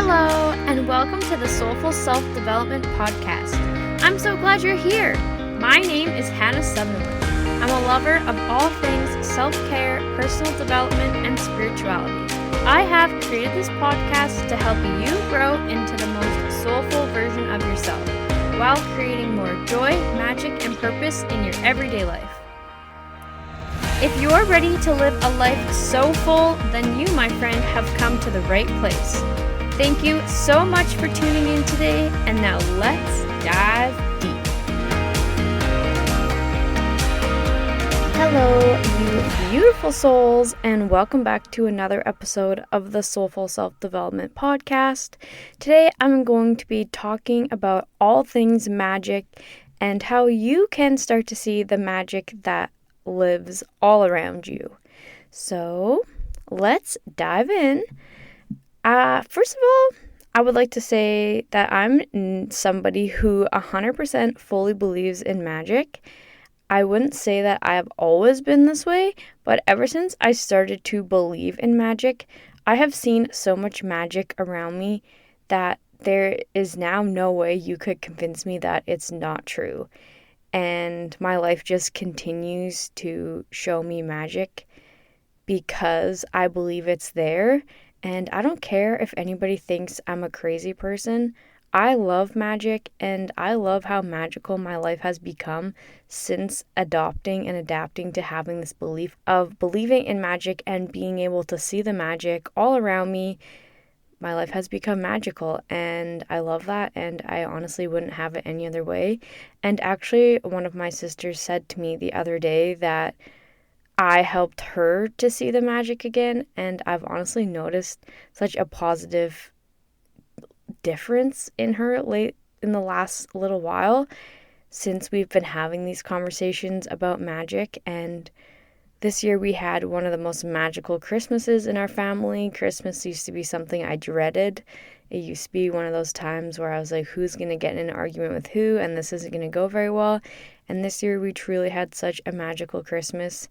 Hello, and welcome to the Soulful Self-Development Podcast. I'm so glad you're here. My name is Hannah Sutherland. I'm a lover of all things self-care, personal development, and spirituality. I have created this podcast to help you grow into the most soulful version of yourself while creating more joy, magic, and purpose in your everyday life. If you're ready to live a life so full, then you, my friend, have come to the right place. Thank you so much for tuning in today, and now let's dive deep. Hello, you beautiful souls, and welcome back to another episode of the Soulful Self-Development Podcast. Today, I'm going to be talking about all things magic and how you can start to see the magic that lives all around you. So, let's dive in. First of all, I would like to say that I'm somebody who 100% fully believes in magic. I wouldn't say that I've always been this way, but ever since I started to believe in magic, I have seen so much magic around me that there is now no way you could convince me that it's not true. And my life just continues to show me magic because I believe it's there. And I don't care if anybody thinks I'm a crazy person. I love magic, and I love how magical my life has become since adopting and adapting to having this belief of believing in magic and being able to see the magic all around me. My life has become magical, and I love that, and I honestly wouldn't have it any other way. And actually, one of my sisters said to me the other day that I helped her to see the magic again, and I've honestly noticed such a positive difference in her in the last little while since we've been having these conversations about magic. And this year we had one of the most magical Christmases in our family. Christmas used to be something I dreaded. It used to be one of those times where I was like, who's going to get in an argument with who, and this isn't going to go very well. And this year we truly had such a magical Christmas.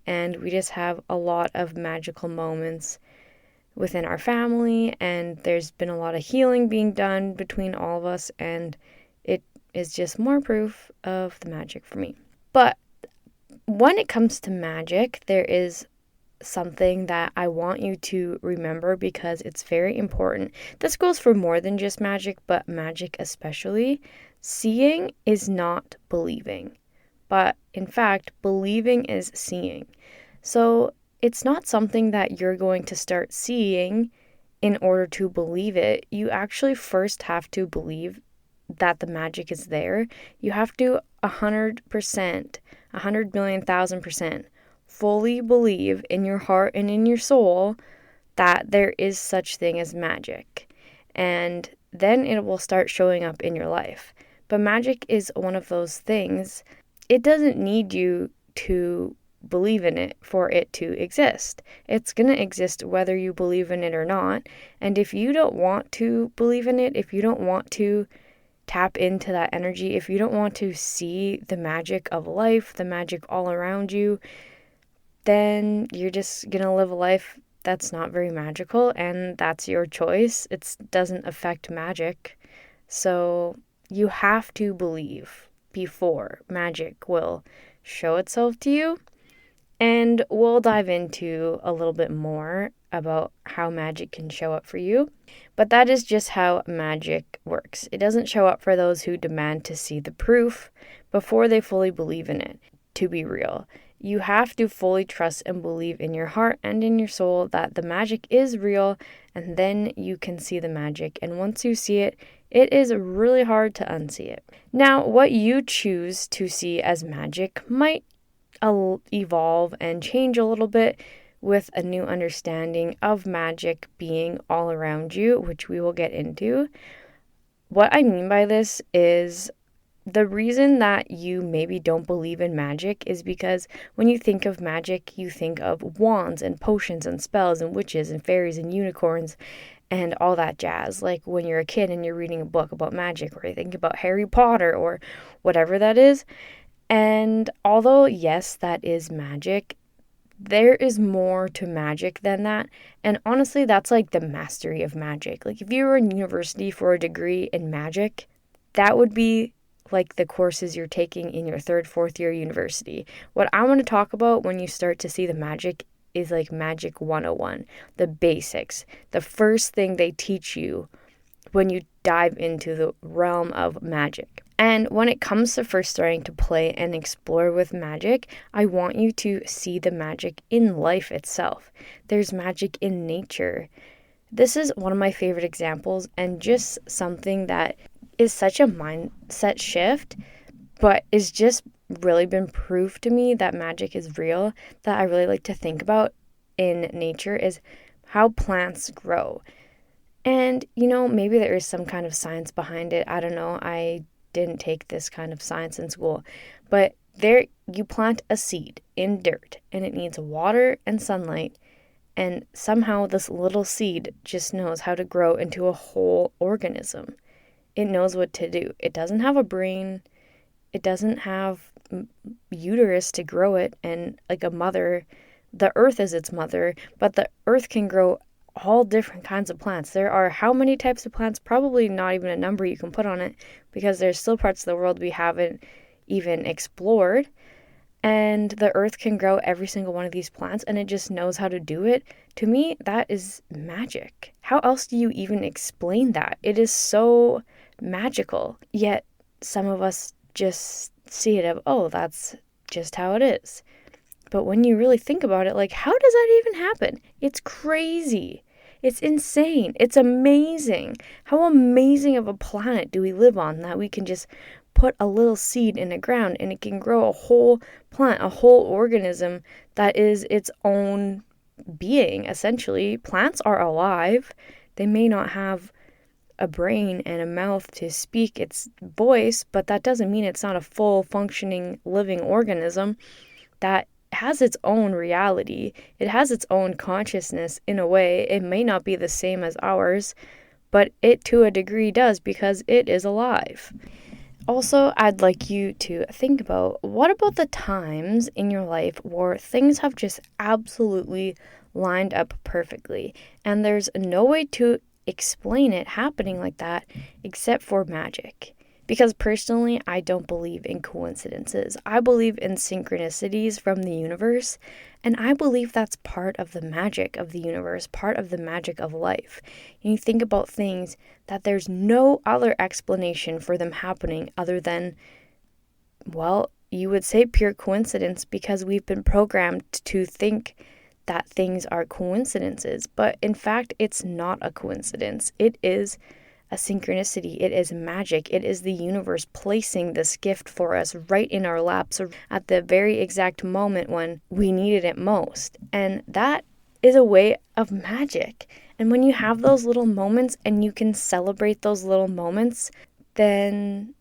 And we just have a lot of magical moments within our family, and there's been a lot of healing being done between all of us, and it is just more proof of the magic for me. But when it comes to magic, there is something that I want you to remember because it's very important. This goes for more than just magic, but magic especially. Seeing is not believing. But in fact, believing is seeing. So it's not something that you're going to start seeing in order to believe it. You actually first have to believe that the magic is there. You have to 100%, 100,000,000% fully believe in your heart and in your soul that there is such thing as magic. And then it will start showing up in your life. But magic is one of those things. It doesn't need you to believe in it for it to exist. It's going to exist whether you believe in it or not. And if you don't want to believe in it, if you don't want to tap into that energy, if you don't want to see the magic of life, the magic all around you, then you're just going to live a life that's not very magical, and that's your choice. It doesn't affect magic. So you have to believe before magic will show itself to you. And we'll dive into a little bit more about how magic can show up for you. But that is just how magic works. It doesn't show up for those who demand to see the proof before they fully believe in it to be real. You have to fully trust and believe in your heart and in your soul that the magic is real, and then you can see the magic. And once you see it, it is really hard to unsee it. Now, what you choose to see as magic might evolve and change a little bit with a new understanding of magic being all around you, which we will get into. What I mean by this is the reason that you maybe don't believe in magic is because when you think of magic, you think of wands and potions and spells and witches and fairies and unicorns and all that jazz. Like when you're a kid and you're reading a book about magic, or you think about Harry Potter or whatever that is. And although, yes, that is magic, there is more to magic than that. And honestly, that's like the mastery of magic. Like if you were in university for a degree in magic, that would be like the courses you're taking in your third, fourth year university. What I want to talk about when you start to see the magic is like Magic 101, the basics, the first thing they teach you when you dive into the realm of magic. And when it comes to first starting to play and explore with magic, I want you to see the magic in life itself. There's magic in nature. This is one of my favorite examples and just something that is such a mindset shift, but is just really been proof to me that magic is real, that I really like to think about in nature is how plants grow. And, maybe there is some kind of science behind it. I don't know. I didn't take this kind of science in school. But there, you plant a seed in dirt, and it needs water and sunlight. And somehow this little seed just knows how to grow into a whole organism. It knows what to do. It doesn't have a brain. It doesn't have uterus to grow it. And like a mother, the earth is its mother, but the earth can grow all different kinds of plants. There are how many types of plants? Probably not even a number you can put on it, because there's still parts of the world we haven't even explored. And the earth can grow every single one of these plants, and it just knows how to do it. To me, that is magic. How else do you even explain that? It is so magical. Yet some of us just see it of, oh, that's just how it is. But when you really think about it, like, how does that even happen? It's crazy. It's insane. It's amazing. How amazing of a planet do we live on that we can just put a little seed in the ground and it can grow a whole plant, a whole organism that is its own being, essentially. Plants are alive. They may not have a brain and a mouth to speak its voice, but that doesn't mean it's not a full functioning living organism that has its own reality. It has its own consciousness in a way. It may not be the same as ours, but it to a degree does because it is alive. Also, I'd like you to think about, what about the times in your life where things have just absolutely lined up perfectly and there's no way to explain it happening like that except for magic? Because personally, I don't believe in coincidences. I believe in synchronicities from the universe, and I believe that's part of the magic of the universe, part of the magic of life. And you think about things that there's no other explanation for them happening other than, well, you would say pure coincidence, because we've been programmed to think that things are coincidences. But in fact, it's not a coincidence. It is a synchronicity. It is magic. It is the universe placing this gift for us right in our laps at the very exact moment when we needed it most. And that is a way of magic. And when you have those little moments and you can celebrate those little moments, then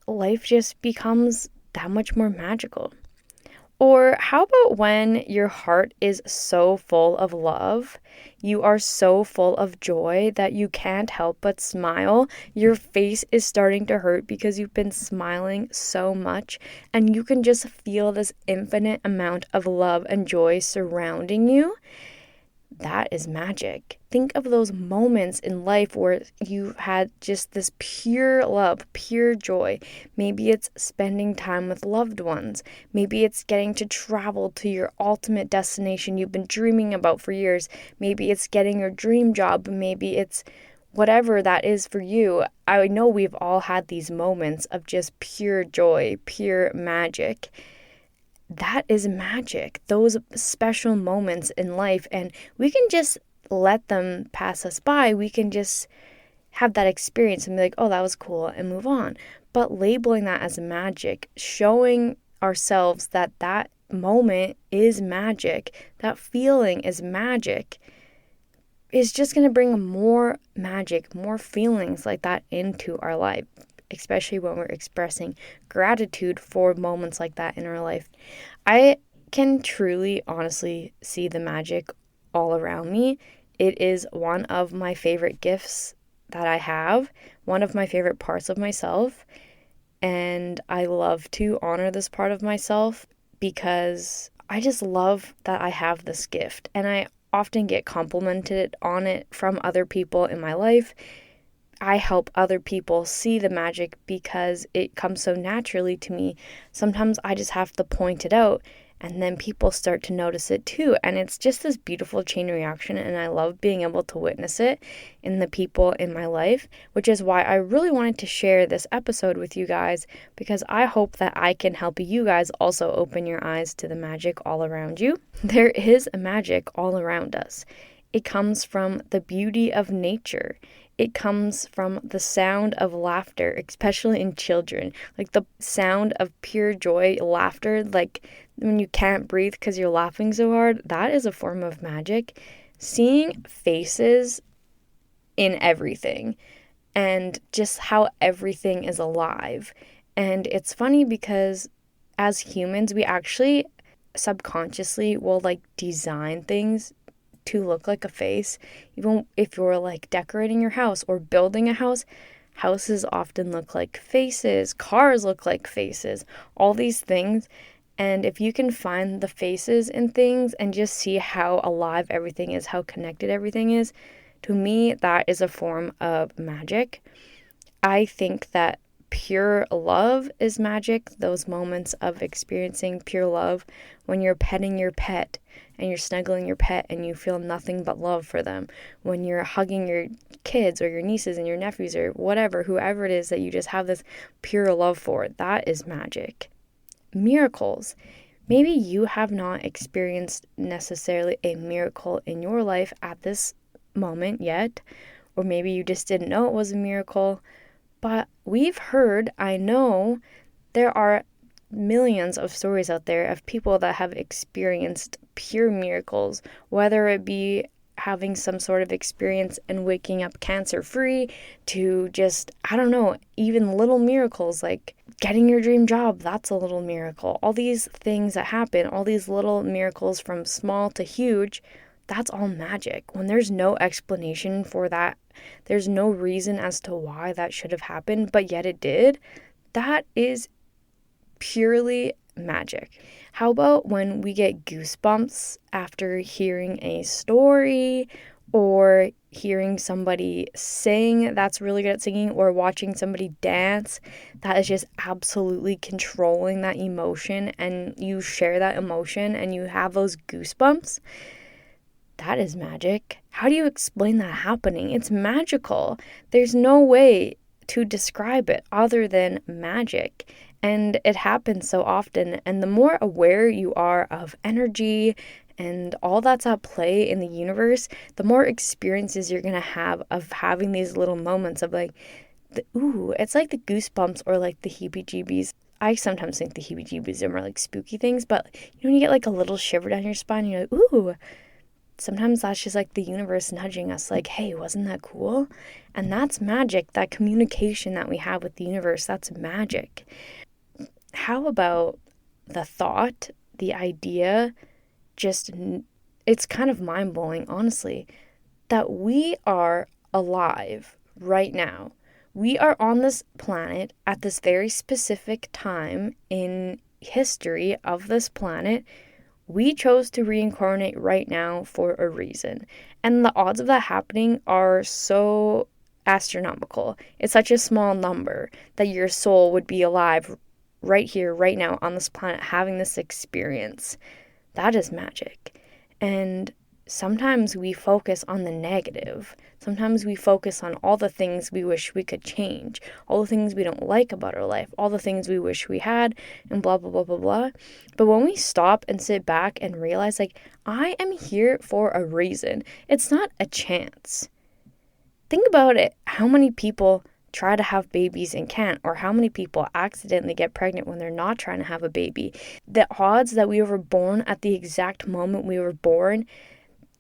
life just becomes that much more magical. Or how about when your heart is so full of love, you are so full of joy that you can't help but smile. Your face is starting to hurt because you've been smiling so much, and you can just feel this infinite amount of love and joy surrounding you. That is magic. Think of those moments in life where you've had just this pure love, pure joy. Maybe it's spending time with loved ones. Maybe it's getting to travel to your ultimate destination you've been dreaming about for years. Maybe it's getting your dream job. Maybe it's whatever that is for you. I know we've all had these moments of just pure joy, pure magic. That is magic, those special moments in life, and we can just let them pass us by. We can just have that experience and be like, oh, that was cool, and move on. But labeling that as magic, showing ourselves that that moment is magic, that feeling is magic, is just going to bring more magic, more feelings like that into our life, especially when we're expressing gratitude for moments like that in our life. I can truly, honestly see the magic all around me. It is one of my favorite gifts that I have, one of my favorite parts of myself, and I love to honor this part of myself because I just love that I have this gift, and I often get complimented on it from other people in my life. I help other people see the magic because it comes so naturally to me. Sometimes I just have to point it out, and then people start to notice it too. And it's just this beautiful chain reaction, and I love being able to witness it in the people in my life, which is why I really wanted to share this episode with you guys, because I hope that I can help you guys also open your eyes to the magic all around you. There is a magic all around us. It comes from the beauty of nature. It comes from the sound of laughter, especially in children. Like the sound of pure joy, laughter, like when you can't breathe because you're laughing so hard, that is a form of magic. Seeing faces in everything and just how everything is alive. And it's funny because as humans, we actually subconsciously will like design things to look like a face. Even if you're like decorating your house or building a house, houses often look like faces, cars look like faces, all these things. And if you can find the faces in things and just see how alive everything is, how connected everything is, to me, that is a form of magic. I think that pure love is magic. Those moments of experiencing pure love when you're petting your pet and you're snuggling your pet and you feel nothing but love for them. When you're hugging your kids or your nieces and your nephews or whatever, whoever it is that you just have this pure love for, that is magic. Miracles. Maybe you have not experienced necessarily a miracle in your life at this moment yet, or maybe you just didn't know it was a miracle. But we've heard, I know, there are millions of stories out there of people that have experienced pure miracles, whether it be having some sort of experience and waking up cancer-free to just, I don't know, even little miracles like getting your dream job, that's a little miracle. All these things that happen, all these little miracles from small to huge, that's all magic. When there's no explanation for that, there's no reason as to why that should have happened, but yet it did, that is purely magic. How about when we get goosebumps after hearing a story or hearing somebody sing that's really good at singing, or watching somebody dance that is just absolutely controlling that emotion, and you share that emotion and you have those goosebumps? That is magic. How do you explain that happening? It's magical. There's no way to describe it other than magic. And it happens so often. And the more aware you are of energy and all that's at play in the universe, the more experiences you're going to have of having these little moments of like, it's like the goosebumps or like the heebie-jeebies. I sometimes think the heebie-jeebies are more like spooky things, but when you get like a little shiver down your spine, you're like, ooh. Sometimes that's just like the universe nudging us like, hey, wasn't that cool? And that's magic. That communication that we have with the universe, that's magic. How about the thought, the idea, it's kind of mind-blowing, honestly, that we are alive right now. We are on this planet at this very specific time in history of this planet. We chose to reincarnate right now for a reason. And the odds of that happening are so astronomical. It's such a small number that your soul would be alive right here, right now on this planet, having this experience. That is magic. And sometimes we focus on the negative. Sometimes we focus on all the things we wish we could change, all the things we don't like about our life, all the things we wish we had, and blah, blah, blah, blah, blah. But when we stop and sit back and realize, like, I am here for a reason. It's not a chance. Think about it. How many people try to have babies and can't, or how many people accidentally get pregnant when they're not trying to have a baby? The odds that we were born at the exact moment we were born,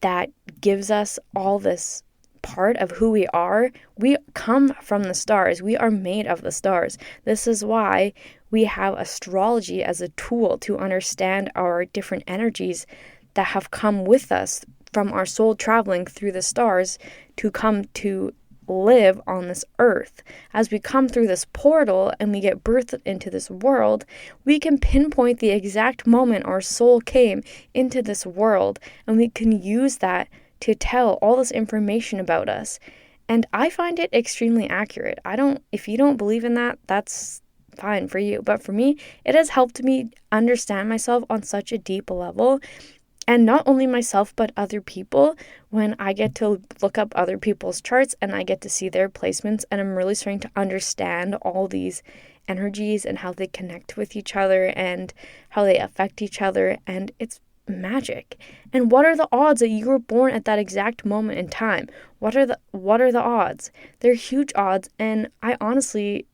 that gives us all this part of who we are. We come from the stars. We are made of the stars. This is why we have astrology as a tool to understand our different energies that have come with us from our soul traveling through the stars to come to live on this earth. As we come through this portal and we get birthed into this world, we can pinpoint the exact moment our soul came into this world, and we can use that to tell all this information about us. And I find it extremely accurate. If you don't believe in that, that's fine for you. But for me, it has helped me understand myself on such a deep level. And not only myself, but other people, when I get to look up other people's charts and I get to see their placements, and I'm really starting to understand all these energies and how they connect with each other and how they affect each other. And it's magic. And what are the odds that you were born at that exact moment in time? What are the odds? They're huge odds, and I honestly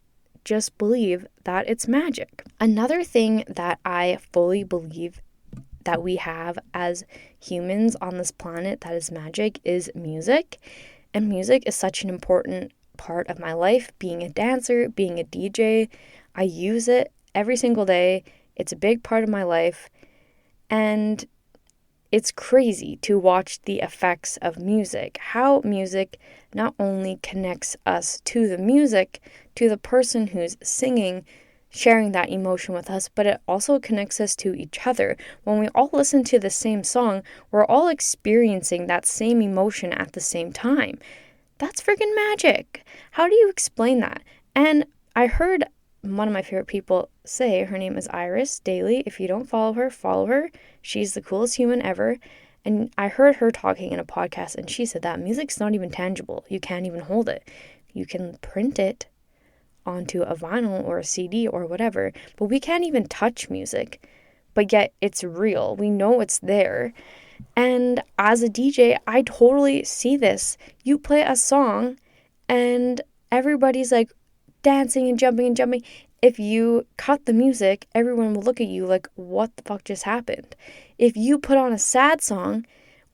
just believe that it's magic. Another thing that I fully believe that we have as humans on this planet that is magic is music. And music is such an important part of my life. Being a dancer, being a DJ, I use it every single day. It's a big part of my life. And it's crazy to watch the effects of music, how music not only connects us to the music, to the person who's singing, sharing that emotion with us, but it also connects us to each other. When we all listen to the same song, we're all experiencing that same emotion at the same time. That's freaking magic. How do you explain that? And I heard one of my favorite people say, her name is Iris Daily. If you don't follow her, follow her. She's the coolest human ever. And I heard her talking in a podcast, and she said that music's not even tangible. You can't even hold it. You can print it onto a vinyl or a CD or whatever, but we can't even touch music. But yet it's real. We know it's there. And as a DJ, I totally see this. You play a song and everybody's like dancing and jumping and jumping. If you cut the music, everyone will look at you like, what the fuck just happened? If you put on a sad song,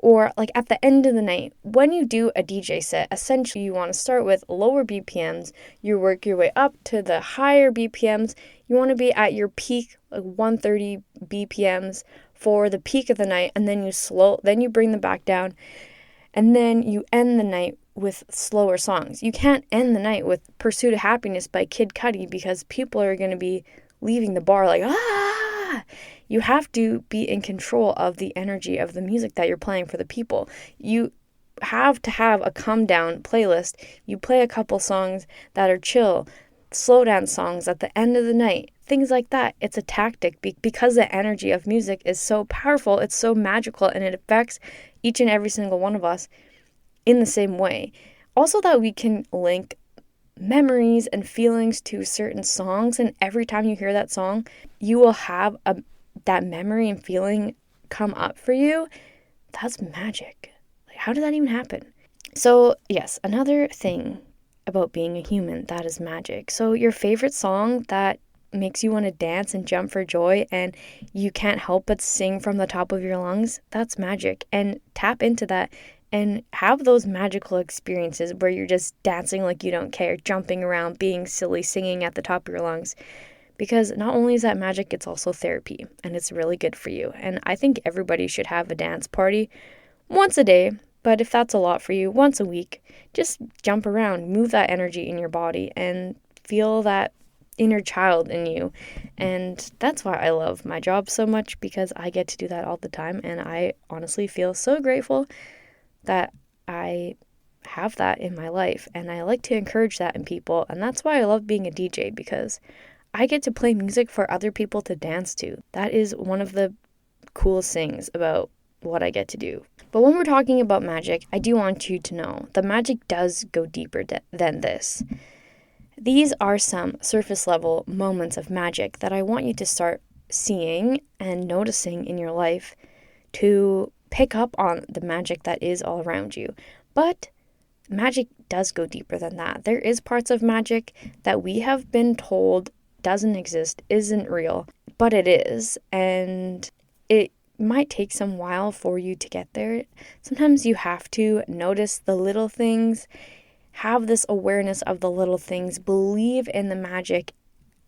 or like at the end of the night, when you do a DJ set, essentially you want to start with lower BPMs, you work your way up to the higher BPMs. You want to be at your peak, like 130 BPMs for the peak of the night, and then you bring them back down, and then you end the night with slower songs. You can't end the night with Pursuit of Happiness by Kid Cudi because people are going to be leaving the bar like, ah! You have to be in control of the energy of the music that you're playing for the people. You have to have a come down playlist. You play a couple songs that are chill, slow dance songs at the end of the night, things like that. It's a tactic because the energy of music is so powerful, it's so magical, and it affects each and every single one of us in the same way. Also, that we can link memories and feelings to certain songs, and every time you hear that song, you will have that memory and feeling come up for you. That's magic. Like, how did that even happen? So yes, another thing about being a human that is magic. So your favorite song that makes you want to dance and jump for joy and you can't help but sing from the top of your lungs, that's magic. And tap into that and have those magical experiences where you're just dancing like you don't care, jumping around, being silly, singing at the top of your lungs. Because not only is that magic, it's also therapy, and it's really good for you. And I think everybody should have a dance party once a day, but if that's a lot for you, once a week, just jump around, move that energy in your body, and feel that inner child in you. And that's why I love my job so much, because I get to do that all the time, and I honestly feel so grateful that I have that in my life, and I like to encourage that in people. And that's why I love being a DJ, because I get to play music for other people to dance to. That is one of the coolest things about what I get to do. But when we're talking about magic, I do want you to know that magic does go deeper than this. These are some surface level moments of magic that I want you to start seeing and noticing in your life to pick up on the magic that is all around you. But magic does go deeper than that. There is parts of magic that we have been told doesn't exist, isn't real, but it is, and it might take some while for you to get there. Sometimes you have to notice the little things, have this awareness of the little things, believe in the magic,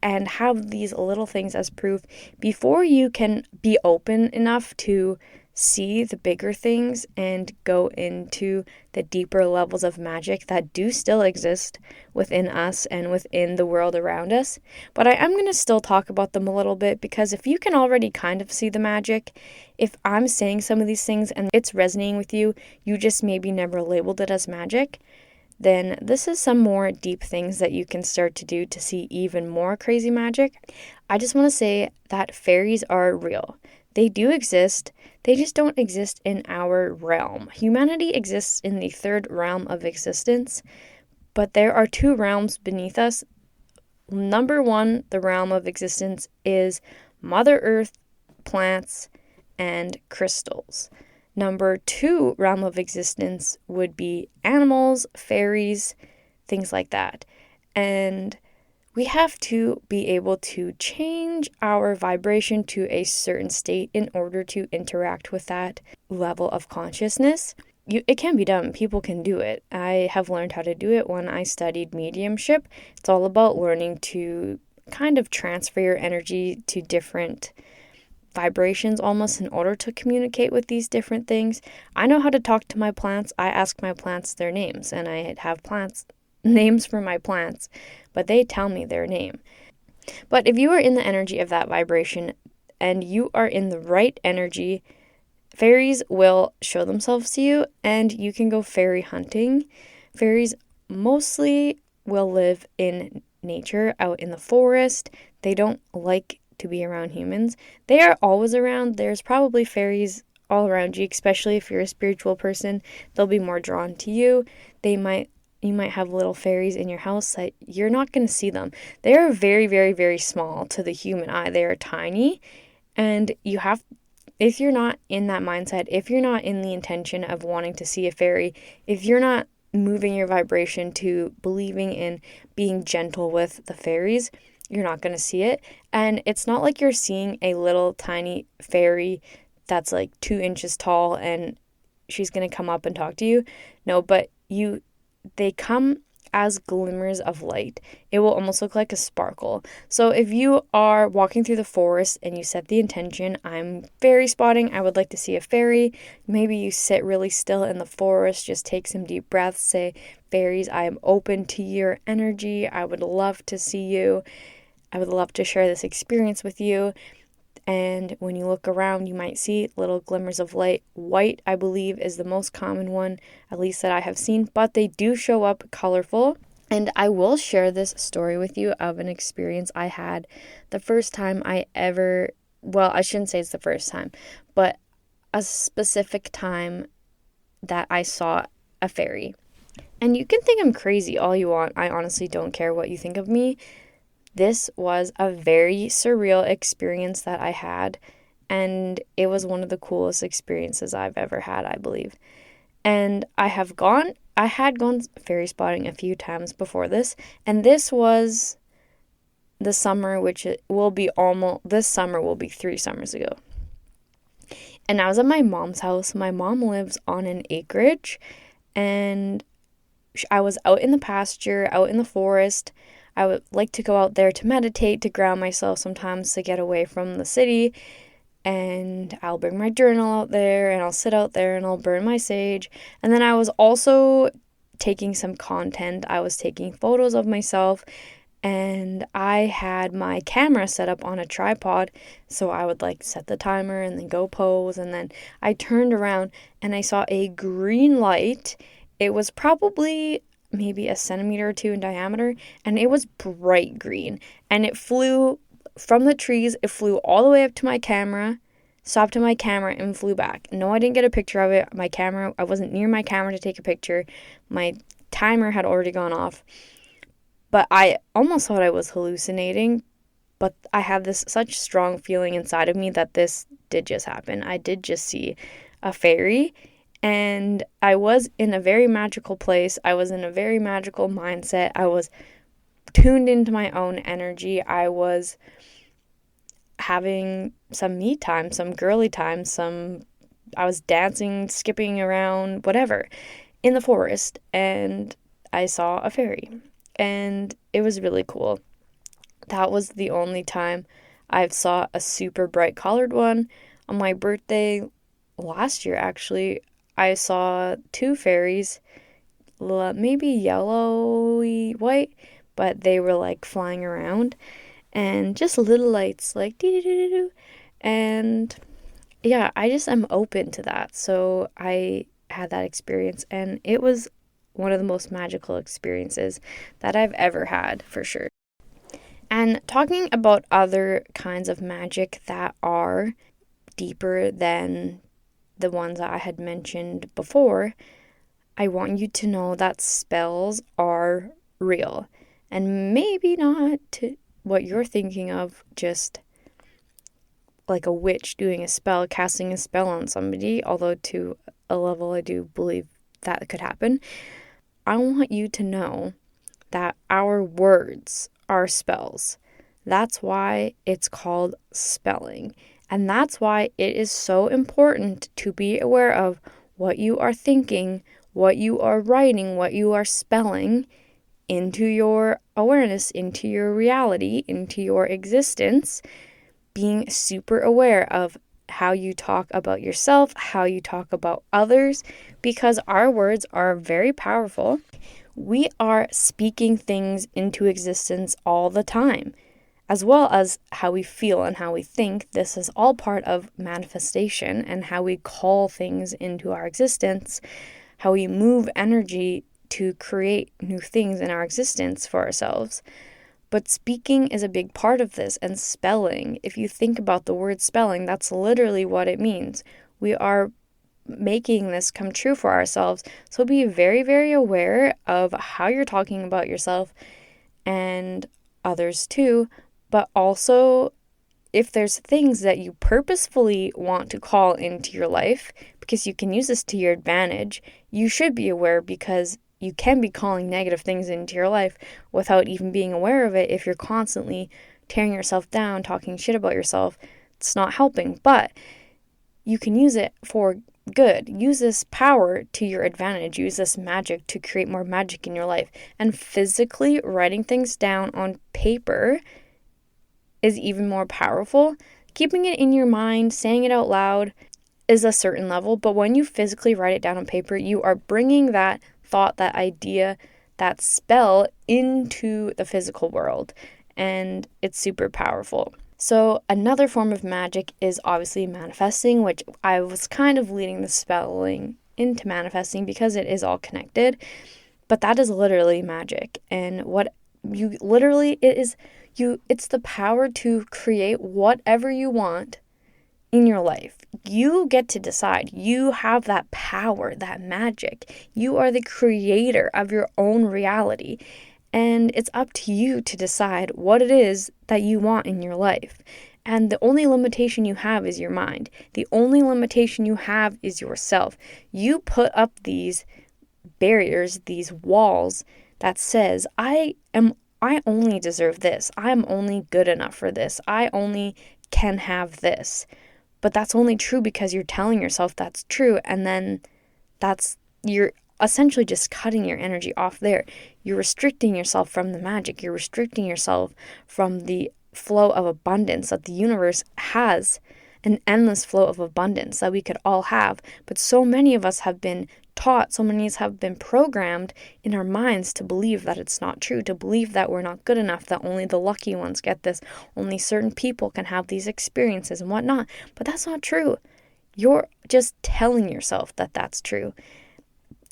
and have these little things as proof before you can be open enough to see the bigger things and go into the deeper levels of magic that do still exist within us and within the world around us. But I am going to still talk about them a little bit, because if you can already kind of see the magic, if I'm saying some of these things and it's resonating with you, you just maybe never labeled it as magic, then this is some more deep things that you can start to do to see even more crazy magic. I just want to say that fairies are real. They do exist. They just don't exist in our realm. Humanity exists in the third realm of existence, but there are two realms beneath us. Number one, the realm of existence is Mother Earth, plants, and crystals. Number two realm of existence would be animals, fairies, things like that. And we have to be able to change our vibration to a certain state in order to interact with that level of consciousness. It can be done. People can do it. I have learned how to do it when I studied mediumship. It's all about learning to kind of transfer your energy to different vibrations almost in order to communicate with these different things. I know how to talk to my plants. I ask my plants their names, and I have names for my plants, but they tell me their name. But if you are in the energy of that vibration and you are in the right energy, fairies will show themselves to you, and you can go fairy hunting. Fairies mostly will live in nature, out in the forest. They don't like to be around humans. They are always around. There's probably fairies all around you, especially if you're a spiritual person. They'll be more drawn to you. You might have little fairies in your house that you're not going to see them. They are very, very, very small to the human eye. They are tiny, and if you're not in that mindset, if you're not in the intention of wanting to see a fairy, if you're not moving your vibration to believing in being gentle with the fairies, you're not going to see it. And it's not like you're seeing a little tiny fairy that's like 2 inches tall and she's going to come up and talk to you. No, but they come as glimmers of light. It will almost look like a sparkle. So if you are walking through the forest and you set the intention, I'm fairy spotting, I would like to see a fairy. Maybe you sit really still in the forest, just take some deep breaths, say, fairies, I am open to your energy. I would love to see you. I would love to share this experience with you. And when you look around, you might see little glimmers of light. White, I believe, is the most common one, at least that I have seen, but they do show up colorful. And I will share this story with you of an experience I had the first time I shouldn't say it's the first time, but a specific time that I saw a fairy. And you can think I'm crazy all you want. I honestly don't care what you think of me. This was a very surreal experience that I had, and it was one of the coolest experiences I've ever had, I believe. And I had gone fairy spotting a few times before this, and this was the summer, this summer will be 3 summers ago. And I was at my mom's house. My mom lives on an acreage, and I was out in the pasture, out in the forest. I would like to go out there to meditate, to ground myself sometimes, to get away from the city. And I'll bring my journal out there, and I'll sit out there, and I'll burn my sage. And then I was also taking some content. I was taking photos of myself, and I had my camera set up on a tripod, so I would set the timer and then go pose. And then I turned around and I saw a green light. It was probably maybe a centimeter or 2 in diameter, and it was bright green, and it flew from the trees. It flew all the way up to my camera, stopped to my camera, and flew back. No, I didn't get a picture of it. I wasn't near my camera to take a picture. My timer had already gone off, but I almost thought I was hallucinating. But I had this such strong feeling inside of me that this did just happen. I did just see a fairy. And I was in a very magical place. I was in a very magical mindset. I was tuned into my own energy. I was having some me time, some girly time, I was dancing, skipping around, whatever, in the forest. And I saw a fairy. And it was really cool. That was the only time I've saw a super bright colored one. On my birthday last year actually, I saw two fairies, maybe yellowy white, but they were like flying around and just little lights like dee dee dee dee. And yeah, I just am open to that. So I had that experience, and it was one of the most magical experiences that I've ever had, for sure. And talking about other kinds of magic that are deeper than the ones that I had mentioned before, I want you to know that spells are real. And maybe not to what you're thinking of, just like a witch doing a spell, casting a spell on somebody, although to a level I do believe that could happen. I want you to know that our words are spells. That's why it's called spelling. And that's why it is so important to be aware of what you are thinking, what you are writing, what you are spelling into your awareness, into your reality, into your existence. Being super aware of how you talk about yourself, how you talk about others, because our words are very powerful. We are speaking things into existence all the time, as well as how we feel and how we think. This is all part of manifestation and how we call things into our existence, how we move energy to create new things in our existence for ourselves. But speaking is a big part of this, and spelling, if you think about the word spelling, that's literally what it means. We are making this come true for ourselves. So be very, very aware of how you're talking about yourself and others too. But also, if there's things that you purposefully want to call into your life, because you can use this to your advantage, you should be aware, because you can be calling negative things into your life without even being aware of it. If you're constantly tearing yourself down, talking shit about yourself, it's not helping. But you can use it for good. Use this power to your advantage. Use this magic to create more magic in your life. And physically writing things down on paper is even more powerful. Keeping it in your mind, saying it out loud is a certain level, but when you physically write it down on paper, you are bringing that thought, that idea, that spell into the physical world, and it's super powerful. So another form of magic is obviously manifesting, which I was kind of leading the spelling into manifesting because it is all connected, but that is literally magic. And what you literally, it's the power to create whatever you want in your life. You get to decide. You have that power, that magic. You are the creator of your own reality. And it's up to you to decide what it is that you want in your life. And the only limitation you have is your mind. The only limitation you have is yourself. You put up these barriers, these walls that says, I only deserve this. I'm only good enough for this. I only can have this. But that's only true because you're telling yourself that's true, and then you're essentially just cutting your energy off there. You're restricting yourself from the magic. You're restricting yourself from the flow of abundance that the universe has, an endless flow of abundance that we could all have. But so many of us have been taught, so many of us have been programmed in our minds to believe that it's not true, to believe that we're not good enough, that only the lucky ones get this, only certain people can have these experiences and whatnot. But that's not true. You're just telling yourself that that's true.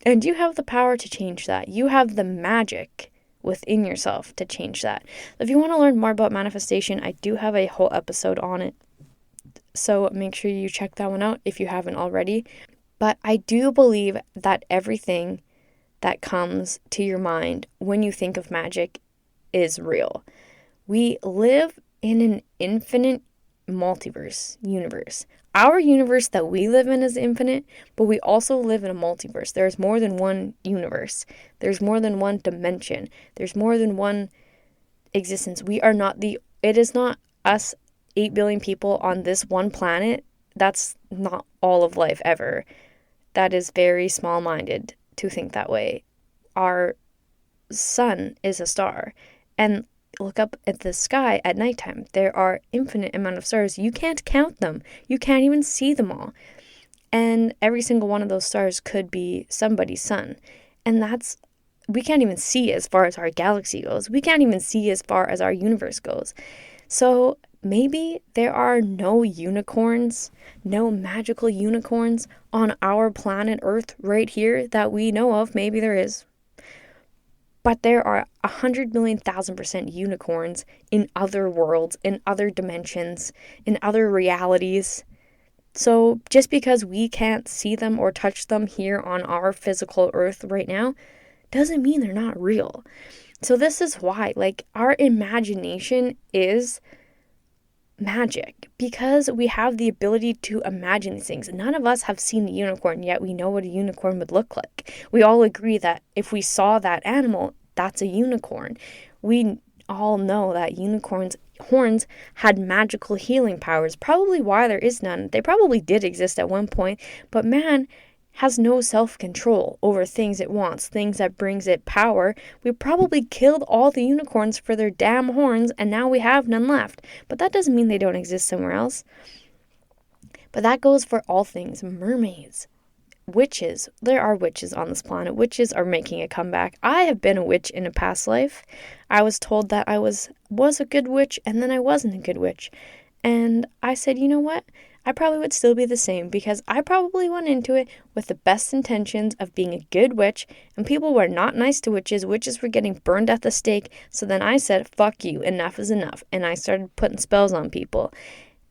And you have the power to change that. You have the magic within yourself to change that. If you want to learn more about manifestation, I do have a whole episode on it. So make sure you check that one out if you haven't already. But I do believe that everything that comes to your mind when you think of magic is real. We live in an infinite multiverse universe. Our universe that we live in is infinite, but we also live in a multiverse. There's more than one universe. There's more than one dimension. There's more than one existence. It is not us 8 billion people on this one planet. That's not all of life ever. That is very small-minded to think that way. Our sun is a star, and look up at the sky at nighttime. There are infinite amount of stars. You can't count them. You can't even see them all. And every single one of those stars could be somebody's sun. And we can't even see as far as our galaxy goes. We can't even see as far as our universe goes. So maybe there are no unicorns, no magical unicorns on our planet Earth right here that we know of. Maybe there is. But there are 100,000,000,000% unicorns in other worlds, in other dimensions, in other realities. So just because we can't see them or touch them here on our physical Earth right now, doesn't mean they're not real. So this is why, our imagination is magic, because we have the ability to imagine these things. None of us have seen a unicorn, yet we know what a unicorn would look like. We all agree that if we saw that animal, that's a unicorn. We all know that unicorns' horns had magical healing powers. Probably why there is none. They probably did exist at one point, but man has no self-control over things it wants, things that brings it power. We probably killed all the unicorns for their damn horns, and now we have none left. But that doesn't mean they don't exist somewhere else. But that goes for all things. Mermaids, witches. There are witches on this planet. Witches are making a comeback. I have been a witch in a past life. I was told that I was a good witch, and then I wasn't a good witch. And I said, you know what? I probably would still be the same, because I probably went into it with the best intentions of being a good witch, and people were not nice to witches. Witches were getting burned at the stake. So then I said, fuck you, enough is enough. And I started putting spells on people.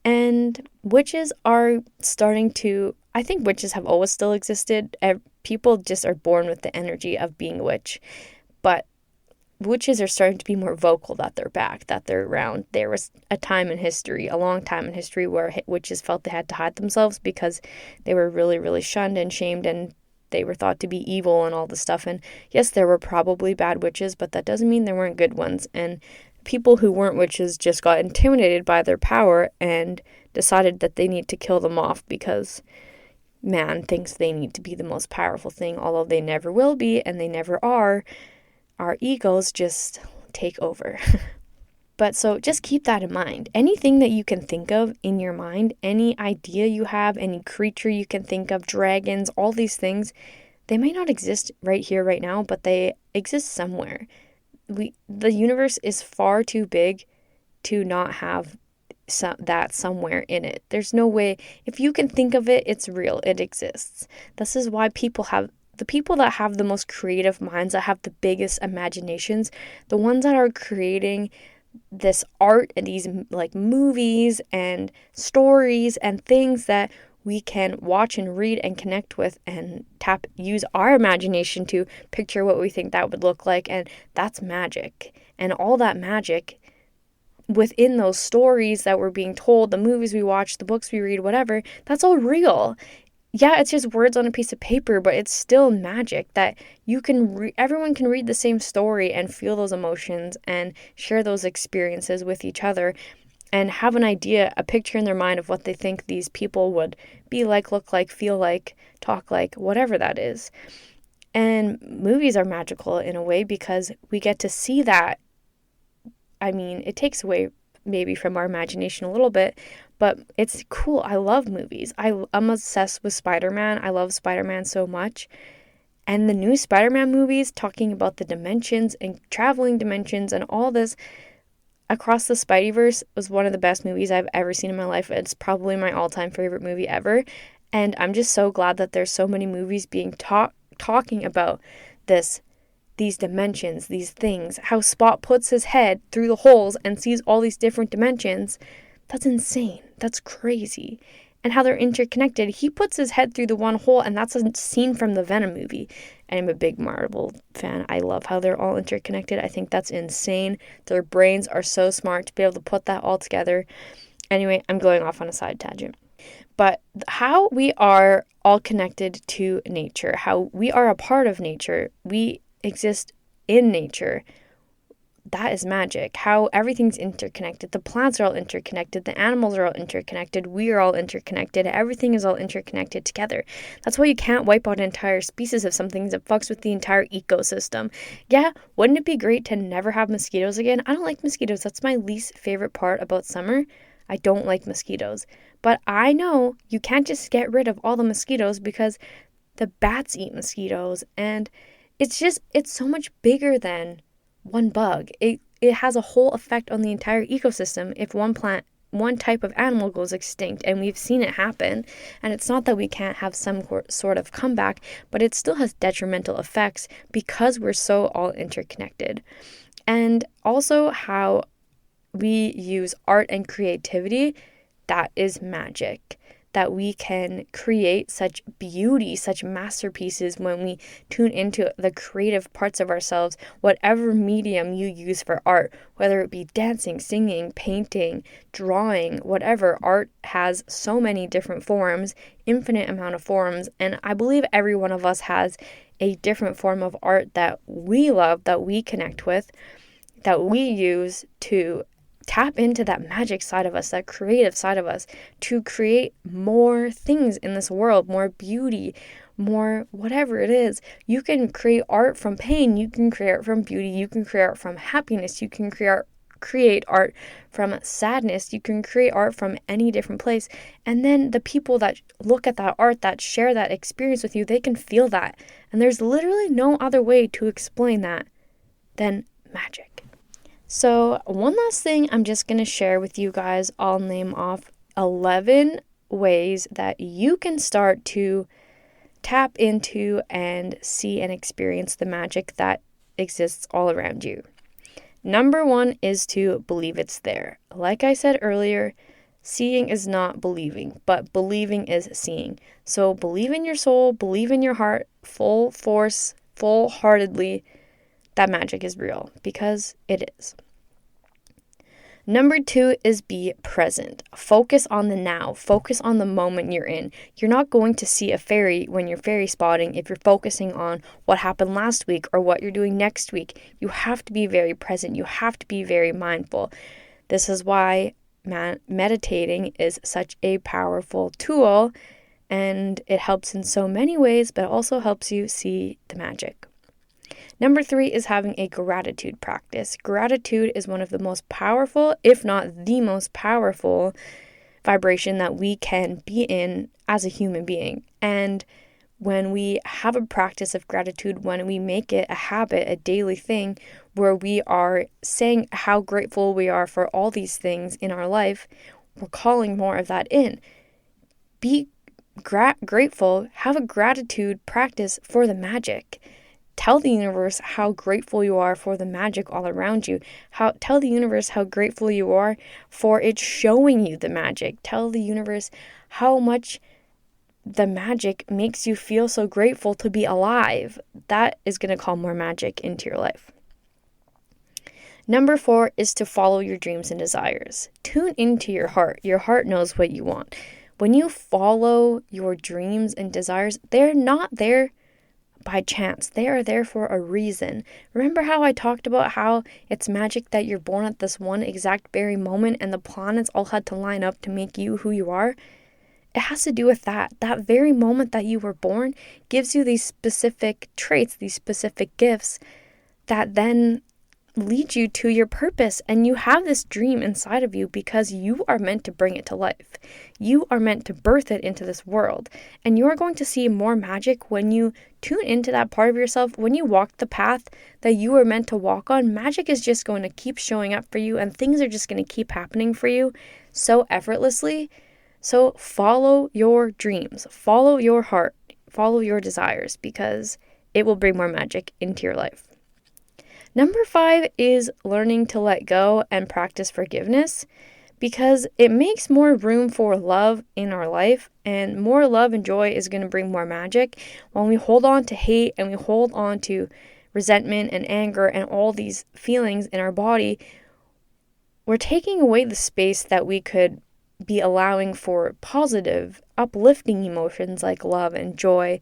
And witches are starting to, I think witches have always still existed. People just are born with the energy of being a witch. But witches are starting to be more vocal that they're back, that they're around. There was a time in history, a long time in history, where witches felt they had to hide themselves because they were really, really shunned and shamed, and they were thought to be evil and all this stuff. And yes, there were probably bad witches, but that doesn't mean there weren't good ones. And people who weren't witches just got intimidated by their power and decided that they need to kill them off because man thinks they need to be the most powerful thing, although they never will be and they never are. Our egos just take over. But so just keep that in mind. Anything that you can think of in your mind, any idea you have, any creature you can think of, dragons, all these things, they may not exist right here, right now, but they exist somewhere. The universe is far too big to not have that somewhere in it. There's no way. If you can think of it, it's real. It exists. This is why the people that have the most creative minds, that have the biggest imaginations, the ones that are creating this art and these movies and stories and things that we can watch and read and connect with and use our imagination to picture what we think that would look like. And that's magic. And all that magic within those stories that we're being told, the movies we watch, the books we read, whatever, that's all real. Yeah, it's just words on a piece of paper, but it's still magic that everyone can read the same story and feel those emotions and share those experiences with each other and have an idea, a picture in their mind of what they think these people would be like, look like, feel like, talk like, whatever that is. And movies are magical in a way because we get to see that. I mean, it takes away maybe from our imagination a little bit, but it's cool. I love movies. I'm obsessed with Spider-Man. I love Spider-Man so much. And the new Spider-Man movies talking about the dimensions and traveling dimensions and all this across the Spideyverse was one of the best movies I've ever seen in my life. It's probably my all-time favorite movie ever. And I'm just so glad that there's so many movies being talking about these dimensions, these things, how Spot puts his head through the holes and sees all these different dimensions. That's insane. That's crazy. And how they're interconnected. He puts his head through the one hole, and that's a scene from the Venom movie. And I'm a big Marvel fan. I love how they're all interconnected. I think that's insane. Their brains are so smart to be able to put that all together. Anyway, I'm going off on a side tangent. But how we are all connected to nature, how we are a part of nature, we exist in nature. That is magic. How everything's interconnected. The plants are all interconnected. The animals are all interconnected. We are all interconnected. Everything is all interconnected together. That's why you can't wipe out an entire species of something that fucks with the entire ecosystem. Yeah, wouldn't it be great to never have mosquitoes again? I don't like mosquitoes. That's my least favorite part about summer. I don't like mosquitoes. But I know you can't just get rid of all the mosquitoes because the bats eat mosquitoes, and it's so much bigger than one bug. It has a whole effect on the entire ecosystem if one type of animal goes extinct, and we've seen it happen. And it's not that we can't have some sort of comeback, but it still has detrimental effects because we're so all interconnected. And also how we use art and creativity, that is magic. That we can create such beauty, such masterpieces when we tune into the creative parts of ourselves, whatever medium you use for art, whether it be dancing, singing, painting, drawing, whatever. Art has so many different forms, infinite amount of forms, and I believe every one of us has a different form of art that we love, that we connect with, that we use to tap into that magic side of us, that creative side of us, to create more things in this world, more beauty, more whatever it is. You can create art from pain, you can create art from beauty, you can create art from happiness, you can create art from sadness, you can create art from any different place. And then the people that look at that art, that share that experience with you, they can feel that. And there's literally no other way to explain that than magic. So one last thing I'm just going to share with you guys. I'll name off 11 ways that you can start to tap into and see and experience the magic that exists all around you. Number 1 is to believe it's there. Like I said earlier, seeing is not believing, but believing is seeing. So believe in your soul, believe in your heart, full force, full-heartedly, that magic is real, because it is. Number 2 is be present. Focus on the now. Focus on the moment you're in. You're not going to see a fairy when you're fairy spotting if you're focusing on what happened last week or what you're doing next week. You have to be very present. You have to be very mindful. This is why meditating is such a powerful tool, and it helps in so many ways, but it also helps you see the magic. Number 3 is having a gratitude practice. Gratitude is one of the most powerful, if not the most powerful, vibration that we can be in as a human being. And when we have a practice of gratitude, when we make it a habit, a daily thing, where we are saying how grateful we are for all these things in our life, we're calling more of that in. Be grateful, have a gratitude practice for the magic. Tell the universe how grateful you are for the magic all around you. Tell the universe how grateful you are for it showing you the magic. Tell the universe how much the magic makes you feel so grateful to be alive. That is going to call more magic into your life. Number 4 is to follow your dreams and desires. Tune into your heart. Your heart knows what you want. When you follow your dreams and desires, they're not there by chance. They are there for a reason. Remember how I talked about how it's magic that you're born at this one exact very moment and the planets all had to line up to make you who you are? It has to do with that. That very moment that you were born gives you these specific traits, these specific gifts that then lead you to your purpose. And you have this dream inside of you because you are meant to bring it to life. You are meant to birth it into this world. And you are going to see more magic when you tune into that part of yourself. When you walk the path that you were meant to walk on, magic is just going to keep showing up for you, and things are just going to keep happening for you so effortlessly. So follow your dreams, follow your heart, follow your desires, because it will bring more magic into your life. Number 5 is learning to let go and practice forgiveness, because it makes more room for love in our life, and more love and joy is going to bring more magic. When we hold on to hate and we hold on to resentment and anger and all these feelings in our body, we're taking away the space that we could be allowing for positive, uplifting emotions like love and joy.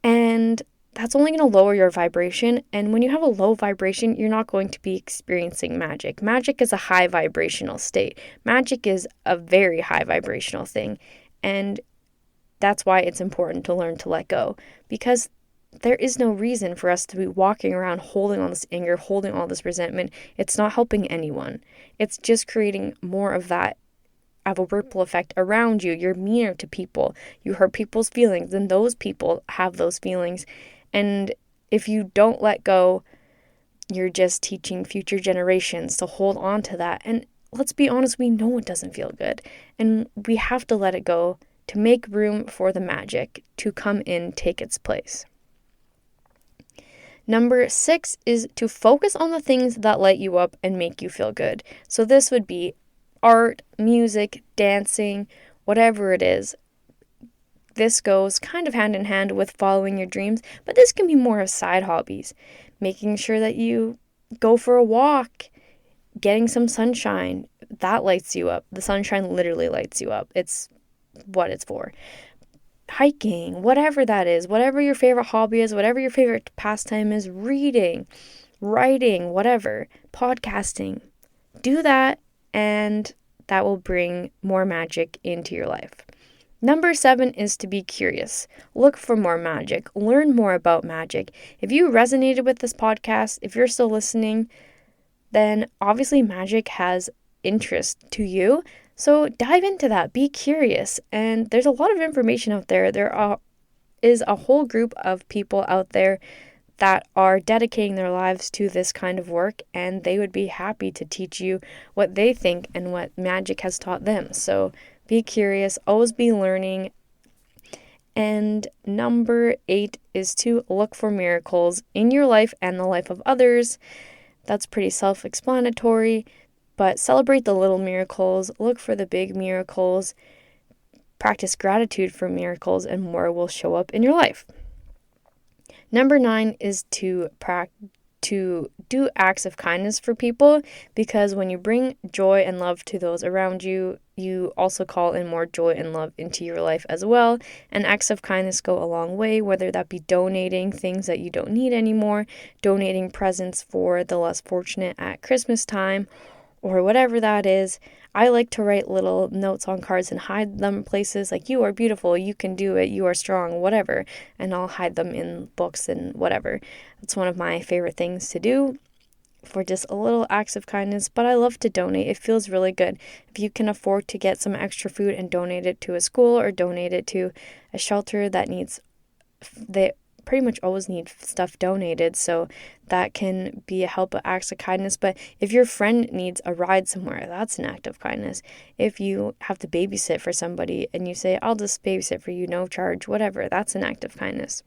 And that's only going to lower your vibration. And when you have a low vibration, you're not going to be experiencing magic. Magic is a high vibrational state. Magic is a very high vibrational thing. And that's why it's important to learn to let go. Because there is no reason for us to be walking around holding all this anger, holding all this resentment. It's not helping anyone. It's just creating more of that have a ripple effect around you. You're meaner to people. You hurt people's feelings, and those people have those feelings. And if you don't let go, you're just teaching future generations to hold on to that. And let's be honest, we know it doesn't feel good. And we have to let it go to make room for the magic to come in, take its place. Number 6 is to focus on the things that light you up and make you feel good. So this would be art, music, dancing, whatever it is. This goes kind of hand in hand with following your dreams, but this can be more of side hobbies. Making sure that you go for a walk, getting some sunshine, that lights you up. The sunshine literally lights you up. It's what it's for. Hiking, whatever that is, whatever your favorite hobby is, whatever your favorite pastime is, reading, writing, whatever, podcasting. Do that, and that will bring more magic into your life. Number 7 is to be curious. Look for more magic. Learn more about magic. If you resonated with this podcast, if you're still listening, then obviously magic has interest to you. So dive into that. Be curious. And there's a lot of information out there. There is a whole group of people out there that are dedicating their lives to this kind of work, and they would be happy to teach you what they think and what magic has taught them. So be curious, always be learning. And number 8 is to look for miracles in your life and the life of others. That's pretty self-explanatory, but celebrate the little miracles, look for the big miracles, practice gratitude for miracles, and more will show up in your life. Number 9 is to do acts of kindness for people, because when you bring joy and love to those around you, you also call in more joy and love into your life as well. And acts of kindness go a long way, whether that be donating things that you don't need anymore, donating presents for the less fortunate at Christmas time, or whatever that is. I like to write little notes on cards and hide them places like, you are beautiful, you can do it, you are strong, whatever. And I'll hide them in books and whatever. It's one of my favorite things to do for just a little acts of kindness, but I love to donate. It feels really good. If you can afford to get some extra food and donate it to a school or donate it to a shelter that needs, they pretty much always need stuff donated, so that can be a help of acts of kindness. But if your friend needs a ride somewhere, that's an act of kindness. If you have to babysit for somebody and you say, I'll just babysit for you, no charge, whatever, that's an act of kindness.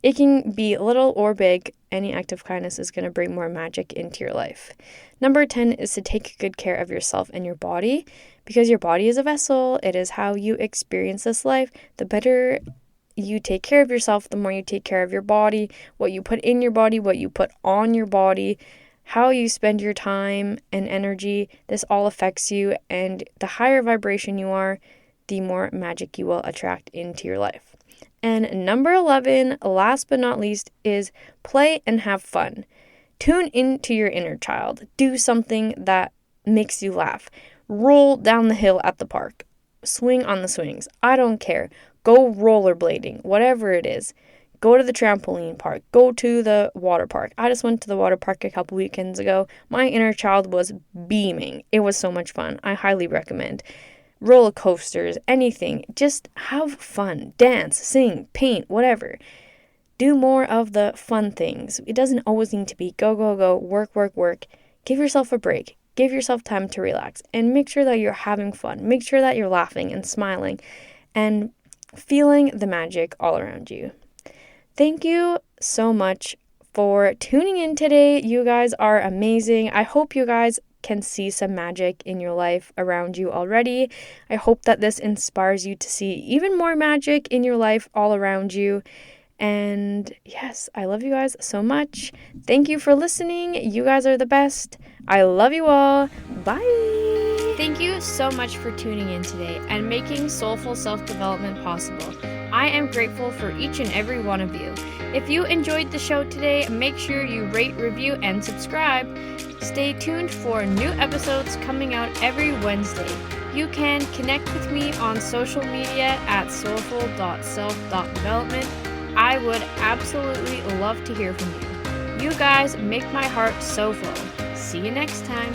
It can be little or big. Any act of kindness is going to bring more magic into your life. Number 10 is to take good care of yourself and your body, because your body is a vessel. It is how you experience this life. The better you take care of yourself, the more you take care of your body, what you put in your body, what you put on your body, how you spend your time and energy. This all affects you, and the higher vibration you are, the more magic you will attract into your life. And number 11, last but not least, is play and have fun. Tune into your inner child. Do something that makes you laugh. Roll down the hill at the park. Swing on the swings. I don't care. Go rollerblading, whatever it is. Go to the trampoline park. Go to the water park. I just went to the water park a couple weekends ago. My inner child was beaming. It was so much fun. I highly recommend. Roller coasters, anything. Just have fun. Dance, sing, paint, whatever. Do more of the fun things. It doesn't always need to be go, go, go, work, work, work. Give yourself a break. Give yourself time to relax. And make sure that you're having fun. Make sure that you're laughing and smiling and feeling the magic all around you. Thank you so much for tuning in today. You guys are amazing. I hope you guys can see some magic in your life around you already. I hope that this inspires you to see even more magic in your life all around you. And yes, I love you guys so much. Thank you for listening. You guys are the best. I love you all. Bye. Thank you so much for tuning in today and making Soulful Self-Development possible. I am grateful for each and every one of you. If you enjoyed the show today, make sure you rate, review, and subscribe. Stay tuned for new episodes coming out every Wednesday. You can connect with me on social media at soulful.self.development. I would absolutely love to hear from you. You guys make my heart so full. See you next time.